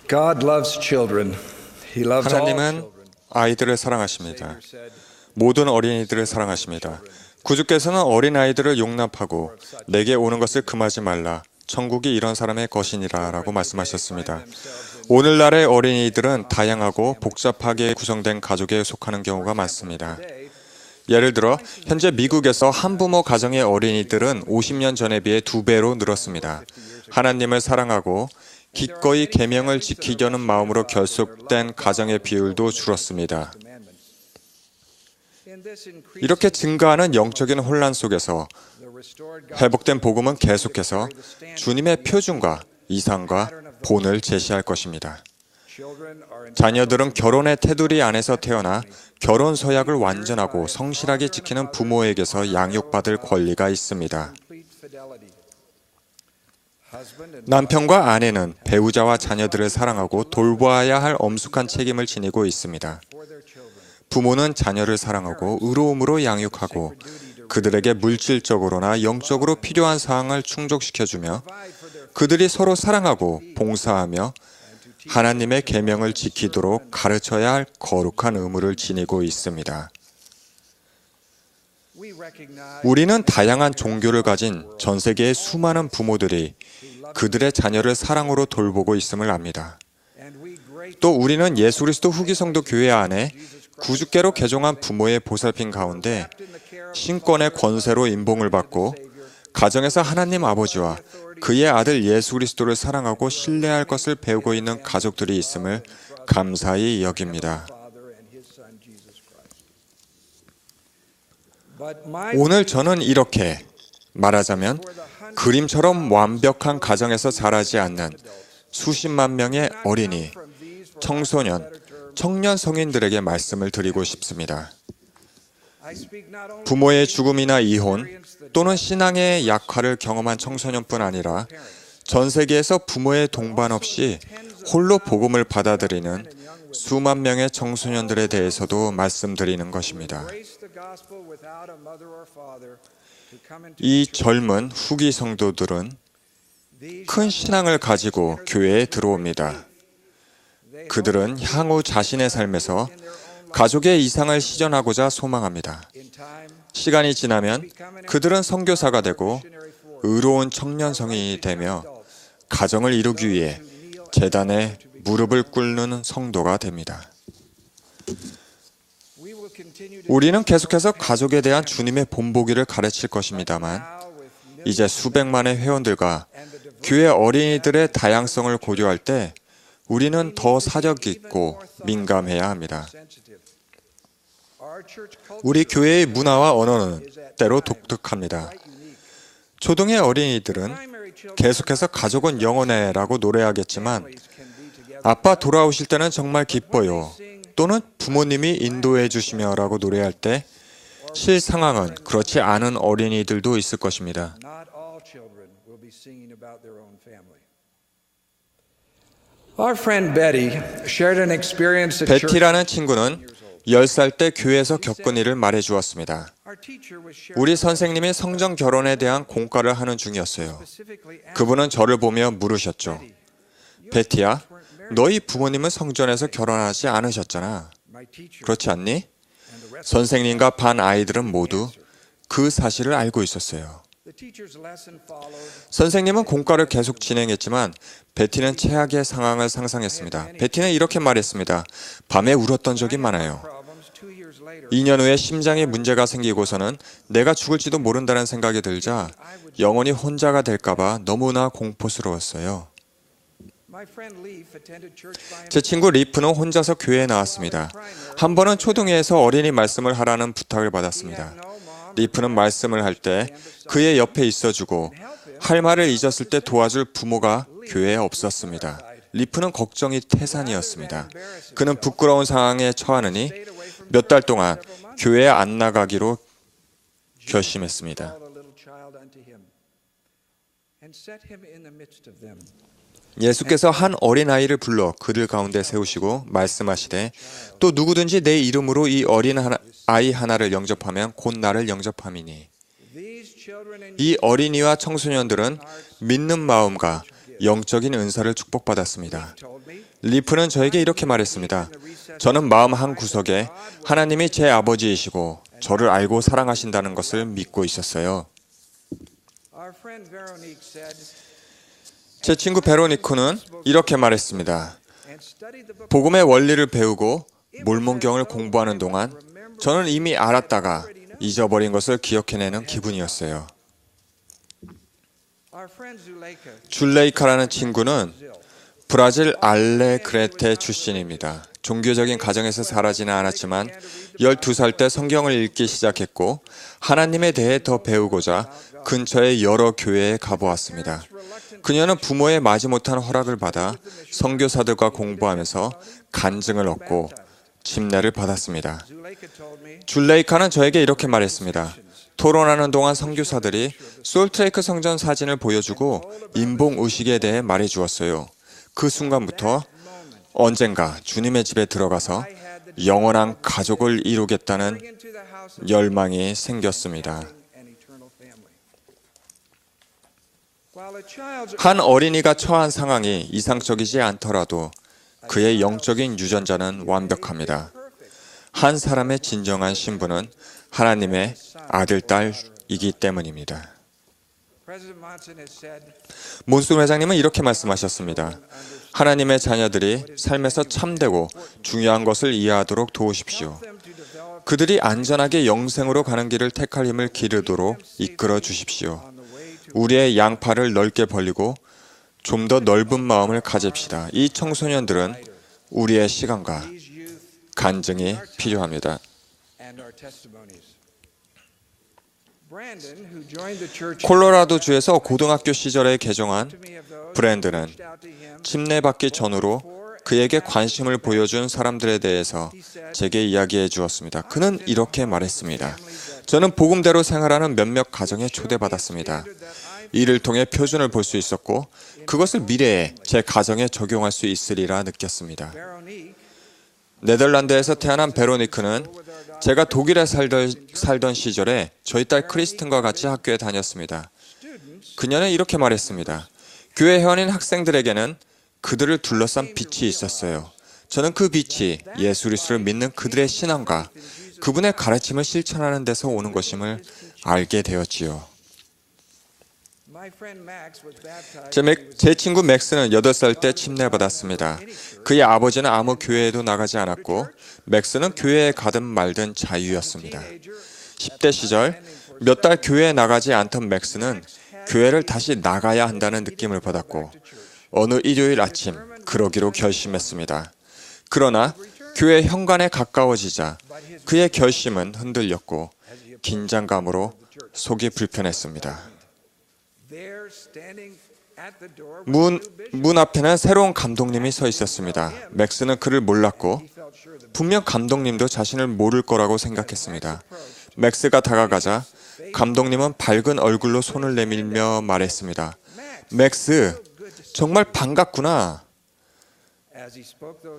God loves children. He loves all 하나님은 children. 아이들을 사랑하십니다. 모든 어린이들을 사랑하십니다. 구주께서는 어린아이들을 용납하고 내게 오는 것을 금하지 말라. 천국이 이런 사람의 것이니라 라고 말씀하셨습니다. 오늘날의 어린이들은 다양하고 복잡하게 구성된 가족에 속하는 경우가 많습니다. 예를 들어 현재 미국에서 한부모 가정의 어린이들은 50년 전에 비해 2배로 늘었습니다. 하나님을 사랑하고 기꺼이 계명을 지키려는 마음으로 결속된 가정의 비율도 줄었습니다. 이렇게 증가하는 영적인 혼란 속에서 회복된 복음은 계속해서 주님의 표준과 이상과 본을 제시할 것입니다. 자녀들은 결혼의 테두리 안에서 태어나 결혼 서약을 완전하고 성실하게 지키는 부모에게서 양육받을 권리가 있습니다. 남편과 아내는 배우자와 자녀들을 사랑하고 돌보아야 할 엄숙한 책임을 지니고 있습니다. 부모는 자녀를 사랑하고 의로움으로 양육하고 그들에게 물질적으로나 영적으로 필요한 사항을 충족시켜주며 그들이 서로 사랑하고 봉사하며 하나님의 계명을 지키도록 가르쳐야 할 거룩한 의무를 지니고 있습니다. 우리는 다양한 종교를 가진 전 세계의 수많은 부모들이 그들의 자녀를 사랑으로 돌보고 있음을 압니다. 또 우리는 예수 그리스도 후기 성도 교회 안에 구주께로 개종한 부모의 보살핌 가운데 신권의 권세로 임봉을 받고 가정에서 하나님 아버지와 그의 아들 예수 그리스도를 사랑하고 신뢰할 것을 배우고 있는 가족들이 있음을 감사히 여깁니다. 오늘 저는 이렇게 말하자면 그림처럼 완벽한 가정에서 자라지 않는 수십만 명의 어린이, 청소년, 청년 성인들에게 말씀을 드리고 싶습니다. 부모의 죽음이나 이혼 또는 신앙의 약화를 경험한 청소년뿐 아니라 전 세계에서 부모의 동반 없이 홀로 복음을 받아들이는 수만 명의 청소년들에 대해서도 말씀드리는 것입니다. 이 젊은 후기 성도들은 큰 신앙을 가지고 교회에 들어옵니다. 그들은 향후 자신의 삶에서 가족의 이상을 실현하고자 소망합니다. 시간이 지나면 그들은 선교사가 되고 의로운 청년 성인이 되며 가정을 이루기 위해 제단에 무릎을 꿇는 성도가 됩니다. 우리는 계속해서 가족에 대한 주님의 본보기를 가르칠 것입니다만 이제 수백만의 회원들과 교회 어린이들의 다양성을 고려할 때 우리는 더 사력 있고 민감해야 합니다. 우리 교회의 문화와 언어는 때로 독특합니다. 초등의 어린이들은 계속해서 가족은 영원해라고 노래하겠지만 아빠 돌아오실 때는 정말 기뻐요 또는 부모님이 인도해 주시며라고 노래할 때 실상황은 그렇지 않은 어린이들도 있을 것입니다. 베티라는 친구는 10살 때 교회에서 겪은 일을 말해 주었습니다. 우리 선생님이 성전 결혼에 대한 공과를 하는 중이었어요. 그분은 저를 보며 물으셨죠. 베티야, 너희 부모님은 성전에서 결혼하지 않으셨잖아. 그렇지 않니? 선생님과 반 아이들은 모두 그 사실을 알고 있었어요. 선생님은 공과를 계속 진행했지만 베티는 최악의 상황을 상상했습니다. 베티는 이렇게 말했습니다. 밤에 울었던 적이 많아요. 2년 후에 심장에 문제가 생기고서는 내가 죽을지도 모른다는 생각이 들자 영원히 혼자가 될까봐 너무나 공포스러웠어요. 제 친구 리프는 혼자서 교회에 나왔습니다. 한 번은 초등회에서 어린이 말씀을 하라는 부탁을 받았습니다. 리프는 말씀을 할 때 그의 옆에 있어주고 할 말을 잊었을 때 도와줄 부모가 교회에 없었습니다. 리프는 걱정이 태산이었습니다. 그는 부끄러운 상황에 처하느니 몇 달 동안 교회에 안 나가기로 결심했습니다. 예수께서 한 어린아이를 불러 그들 가운데 세우시고 말씀하시되 또 누구든지 내 이름으로 이 어린아이 하나를 영접하면 곧 나를 영접함이니 이 어린이와 청소년들은 믿는 마음과 영적인 은사를 축복받았습니다. 리프는 저에게 이렇게 말했습니다. 저는 마음 한 구석에 하나님이 제 아버지이시고 저를 알고 사랑하신다는 것을 믿고 있었어요. 제 친구 베로니코는 이렇게 말했습니다. 복음의 원리를 배우고 몰몬경을 공부하는 동안 저는 이미 알았다가 잊어버린 것을 기억해내는 기분이었어요. 줄레이카라는 친구는 브라질 알레그레테 출신입니다. 종교적인 가정에서 자라지는 않았지만 12살 때 성경을 읽기 시작했고 하나님에 대해 더 배우고자 근처의 여러 교회에 가보았습니다. 그녀는 부모의 마지못한 허락을 받아 선교사들과 공부하면서 간증을 얻고 침례를 받았습니다. 줄레이카는 저에게 이렇게 말했습니다. 토론하는 동안 선교사들이 솔트레이크 성전 사진을 보여주고 인봉의식에 대해 말해주었어요. 그 순간부터 언젠가 주님의 집에 들어가서 영원한 가족을 이루겠다는 열망이 생겼습니다. 한 어린이가 처한 상황이 이상적이지 않더라도 그의 영적인 유전자는 완벽합니다. 한 사람의 진정한 신분은 하나님의 아들, 딸이기 때문입니다. 몬슨 회장님은 이렇게 말씀하셨습니다. 하나님의 자녀들이 삶에서 참되고 중요한 것을 이해하도록 도우십시오. 그들이 안전하게 영생으로 가는 길을 택할 힘을 기르도록 이끌어 주십시오. 우리의 양팔을 넓게 벌리고 좀 더 넓은 마음을 가집시다. 이 청소년들은 우리의 시간과 간증이 필요합니다. 콜로라도주에서 고등학교 시절에 개종한 브랜든은 침례받기 전후로 그에게 관심을 보여준 사람들에 대해서 제게 이야기해 주었습니다. 그는 이렇게 말했습니다. 저는 복음대로 생활하는 몇몇 가정에 초대받았습니다. 이를 통해 표준을 볼 수 있었고 그것을 미래에 제 가정에 적용할 수 있으리라 느꼈습니다. 네덜란드에서 태어난 베로니크는 제가 독일에 살던 시절에 저희 딸 크리스틴과 같이 학교에 다녔습니다. 그녀는 이렇게 말했습니다. 교회 회원인 학생들에게는 그들을 둘러싼 빛이 있었어요. 저는 그 빛이 예수 그리스도를 믿는 그들의 신앙과 그분의 가르침을 실천하는 데서 오는 것임을 알게 되었지요. 제 친구 맥스는 8살 때 침례받았습니다. 그의 아버지는 아무 교회에도 나가지 않았고 맥스는 교회에 가든 말든 자유였습니다. 10대 시절 몇 달 교회에 나가지 않던 맥스는 교회를 다시 나가야 한다는 느낌을 받았고 어느 일요일 아침 그러기로 결심했습니다. 그러나 교회 현관에 가까워지자 그의 결심은 흔들렸고 긴장감으로 속이 불편했습니다. 문 앞에는 새로운 감독님이 서 있었습니다. 맥스는 그를 몰랐고 분명 감독님도 자신을 모를 거라고 생각했습니다. 맥스가 다가가자 감독님은 밝은 얼굴로 손을 내밀며 말했습니다. 맥스, 정말 반갑구나.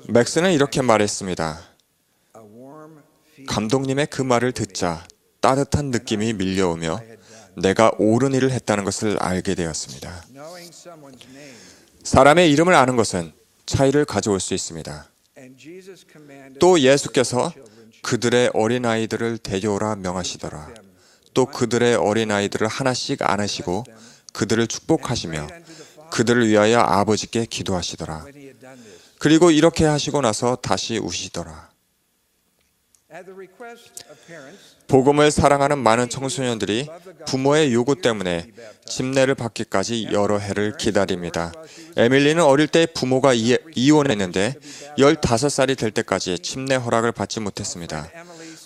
맥스는 이렇게 말했습니다. 감독님의 그 말을 듣자 따뜻한 느낌이 밀려오며 내가 옳은 일을 했다는 것을 알게 되었습니다. 사람의 이름을 아는 것은 차이를 가져올 수 있습니다. 또 예수께서 그들의 어린아이들을 데려오라 명하시더라. 또 그들의 어린아이들을 하나씩 안으시고 그들을 축복하시며 그들을 위하여 아버지께 기도하시더라. 그리고 이렇게 하시고 나서 다시 우시더라. 복음을 사랑하는 많은 청소년들이 부모의 요구 때문에 침례를 받기까지 여러 해를 기다립니다. 에밀리는 어릴 때 부모가 이혼했는데 15살이 될 때까지 침례 허락을 받지 못했습니다.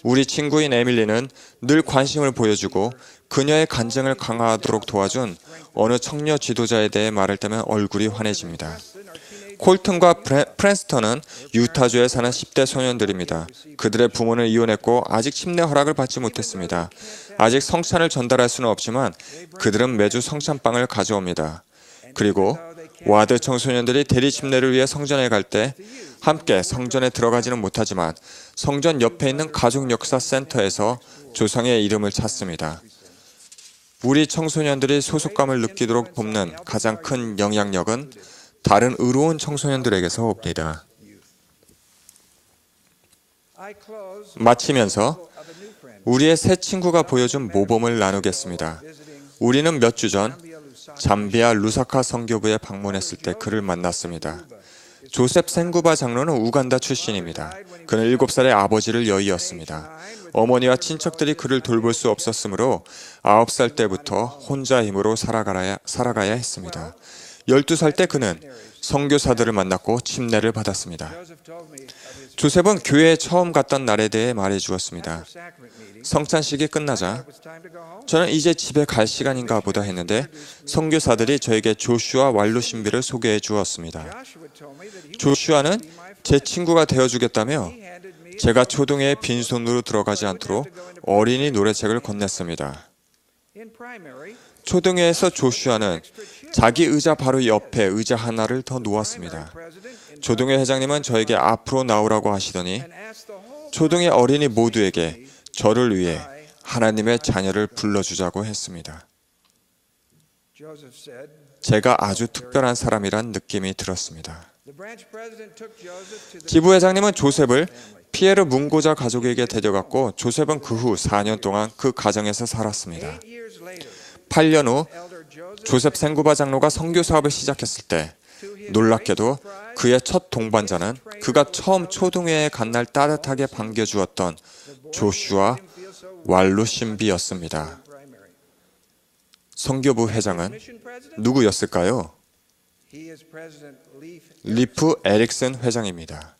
우리 친구인 에밀리는 늘 관심을 보여주고 그녀의 간증을 강화하도록 도와준 어느 청년 지도자에 대해 말할 때면 얼굴이 환해집니다. 콜튼과 프랜스턴은 유타주에 사는 10대 소년들입니다. 그들의 부모는 이혼했고 아직 침례 허락을 받지 못했습니다. 아직 성찬을 전달할 수는 없지만 그들은 매주 성찬빵을 가져옵니다. 그리고 와드 청소년들이 대리 침례를 위해 성전에 갈 때 함께 성전에 들어가지는 못하지만 성전 옆에 있는 가족 역사 센터에서 조상의 이름을 찾습니다. 우리 청소년들이 소속감을 느끼도록 돕는 가장 큰 영향력은 다른 의로운 청소년들에게서 옵니다. 마치면서 우리의 새 친구가 보여준 모범을 나누겠습니다. 우리는 몇 주 전 잠비아 루사카 선교부에 방문했을 때 그를 만났습니다. 조셉 생구바 장로는 우간다 출신입니다. 그는 7살의 아버지를 여의었습니다. 어머니와 친척들이 그를 돌볼 수 없었으므로 9살 때부터 혼자 힘으로 살아가야 했습니다. 12살 때 그는 선교사들을 만났고 침례를 받았습니다. 조셉은 교회에 처음 갔던 날에 대해 말해 주었습니다. 성찬식이 끝나자 저는 이제 집에 갈 시간인가 보다 했는데 선교사들이 저에게 조슈아 왈로 신비를 소개해 주었습니다. 조슈아는 제 친구가 되어주겠다며 제가 초등에 빈손으로 들어가지 않도록 어린이 노래책을 건넸습니다. 초등회에서 조슈아는 자기 의자 바로 옆에 의자 하나를 더 놓았습니다. 초등회 회장님은 저에게 앞으로 나오라고 하시더니 초등회 어린이 모두에게 저를 위해 하나님의 자녀를 불러주자고 했습니다. 제가 아주 특별한 사람이란 느낌이 들었습니다. 지부회장님은 조셉을 피에르 문고자 가족에게 데려갔고 조셉은 그 후 4년 동안 그 가정에서 살았습니다. 8년 후 조셉 생구바 장로가 선교 사업을 시작했을 때 놀랍게도 그의 첫 동반자는 그가 처음 초등회에 간 날 따뜻하게 반겨주었던 조슈아 왈로 신비였습니다. 선교부 회장은 누구였을까요? 리프 에릭슨 회장입니다.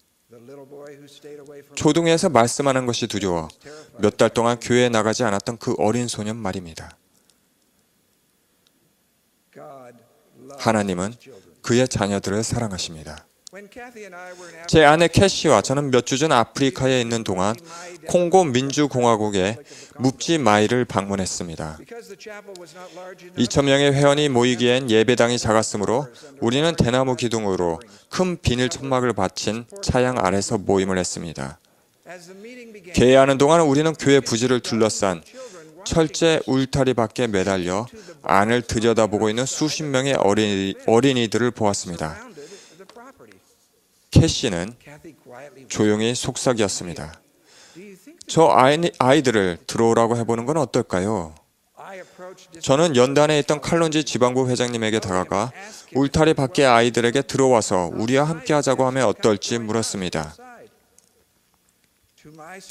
초등회에서 말씀하는 것이 두려워 몇 달 동안 교회에 나가지 않았던 그 어린 소년 말입니다. 하나님은 그의 자녀들을 사랑하십니다. 제 아내 캐시와 저는 몇 주 전 아프리카에 있는 동안 콩고 민주공화국의 묵지 마이를 방문했습니다. 2,000명의 회원이 모이기엔 예배당이 작았으므로 우리는 대나무 기둥으로 큰 비닐 천막을 받친 차양 아래서 모임을 했습니다. 개회하는 동안 우리는 교회 부지를 둘러싼 철제 울타리 밖에 매달려 안을 들여다보고 있는 수십 명의 어린이들을 보았습니다. 캐시는 조용히 속삭였습니다. 저 아이들을 들어오라고 해보는 건 어떨까요? 저는 연단에 있던 칼론지 지방부 회장님에게 다가가 울타리 밖의 아이들에게 들어와서 우리와 함께 하자고 하면 어떨지 물었습니다.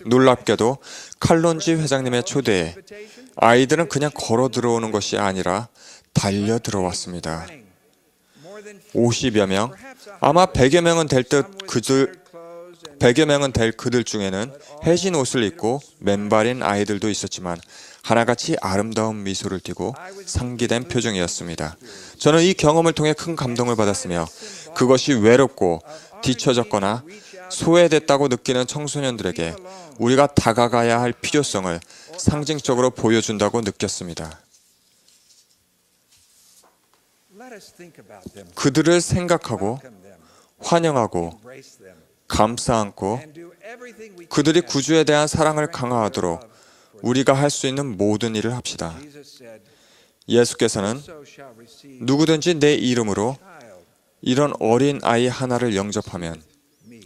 놀랍게도 칼론지 회장님의 초대에 아이들은 그냥 걸어 들어오는 것이 아니라 달려 들어왔습니다. 50여 명, 아마 100여 명은 될 그들 중에는 해진 옷을 입고 맨발인 아이들도 있었지만 하나같이 아름다운 미소를 띠고 상기된 표정이었습니다. 저는 이 경험을 통해 큰 감동을 받았으며 그것이 외롭고 뒤처졌거나 소외됐다고 느끼는 청소년들에게 우리가 다가가야 할 필요성을 상징적으로 보여준다고 느꼈습니다. 그들을 생각하고 환영하고 감싸 안고 그들이 구주에 대한 사랑을 강화하도록 우리가 할 수 있는 모든 일을 합시다. 예수께서는 누구든지 내 이름으로 이런 어린 아이 하나를 영접하면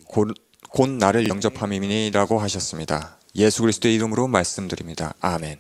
곧 나를 영접함이니라고 하셨습니다. 예수 그리스도의 이름으로 말씀드립니다. 아멘.